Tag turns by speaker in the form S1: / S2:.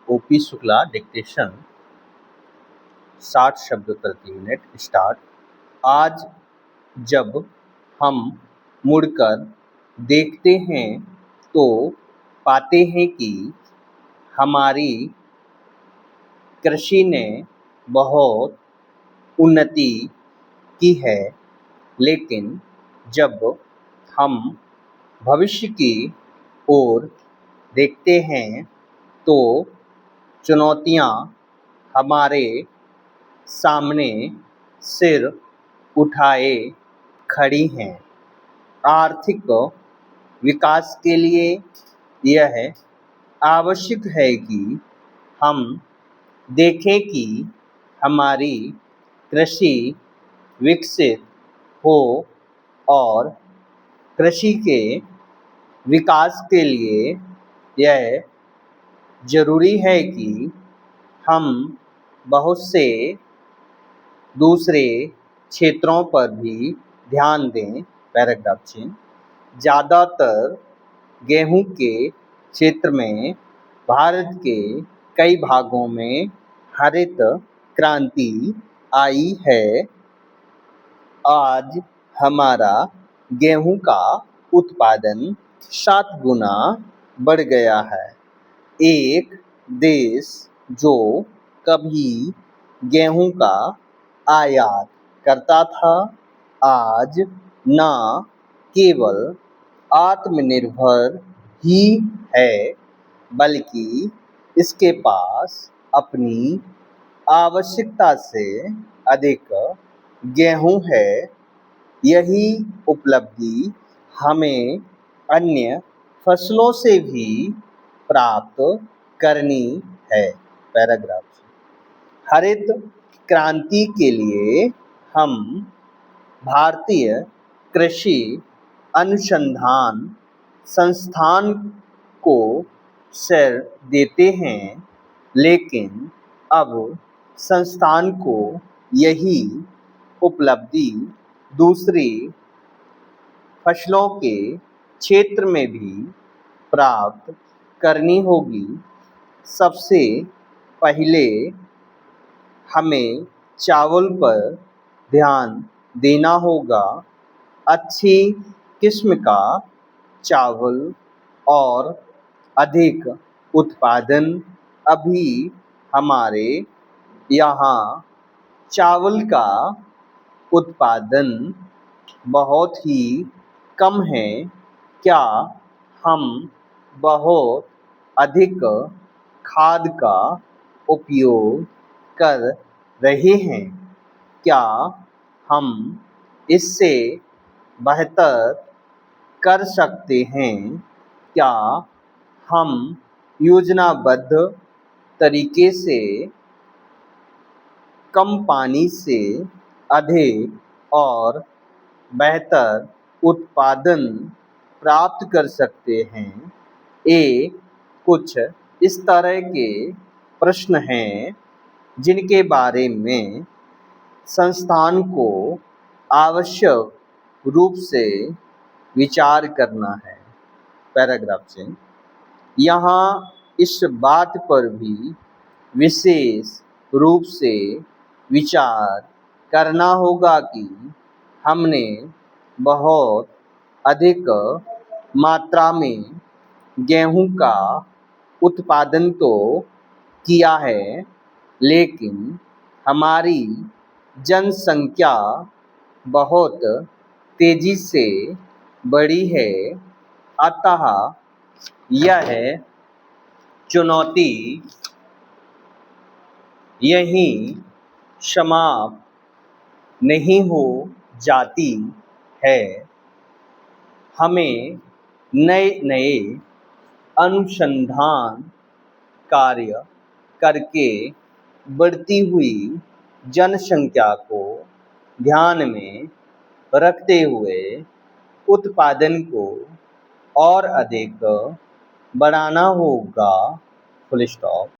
S1: OP Shukla dictation 60 शब्द प्रति minute start. आज जब हम मुड़कर देखते हैं तो पाते हैं कि हमारी कृषि ने बहुत उन्नति की है, लेकिन जब हम भविष्य की ओर देखते हैं तो चुनौतियाँ हमारे सामने सिर उठाए खड़ी हैं। आर्थिक विकास के लिए यह आवश्यक है कि हम देखें कि हमारी कृषि विकसित हो और कृषि के विकास के लिए यह ज़रूरी है कि हम बहुत से दूसरे क्षेत्रों पर भी ध्यान दें। पैराग्राफ चिन्ह। ज़्यादातर गेहूं के क्षेत्र में भारत के कई भागों में हरित क्रांति आई है। आज हमारा गेहूं का उत्पादन 7 गुना बढ़ गया है। एक देश जो कभी गेहूं का आयात करता था, आज न केवल आत्मनिर्भर ही है, बल्कि इसके पास अपनी आवश्यकता से अधिक गेहूं है। यही उपलब्धि हमें अन्य फसलों से भी प्राप्त करनी है। पैराग्राफ। हरित क्रांति के लिए हम भारतीय कृषि अनुसंधान संस्थान को सर देते हैं, लेकिन अब संस्थान को यही उपलब्धि दूसरी फसलों के क्षेत्र में भी प्राप्त करनी होगी। सबसे पहले हमें चावल पर ध्यान देना होगा। अच्छी किस्म का चावल और अधिक उत्पादन। अभी हमारे यहाँ चावल का उत्पादन बहुत ही कम है। क्या हम बहुत अधिक खाद का उपयोग कर रहे हैं? क्या हम इससे बेहतर कर सकते हैं? क्या हम योजनाबद्ध तरीके से कम पानी से अधिक और बेहतर उत्पादन प्राप्त कर सकते हैं? ये कुछ इस तरह के प्रश्न हैं जिनके बारे में संस्थान को आवश्यक रूप से विचार करना है। पैराग्राफ से यहाँ इस बात पर भी विशेष रूप से विचार करना होगा कि हमने बहुत अधिक मात्रा में गेहूं का उत्पादन तो किया है, लेकिन हमारी जनसंख्या बहुत तेजी से बढ़ी है। अतः यह चुनौती यहीं समाप्त नहीं हो जाती है। हमें नए नए अनुसंधान कार्य करके बढ़ती हुई जनसंख्या को ध्यान में रखते हुए उत्पादन को और अधिक बढ़ाना होगा। Full stop.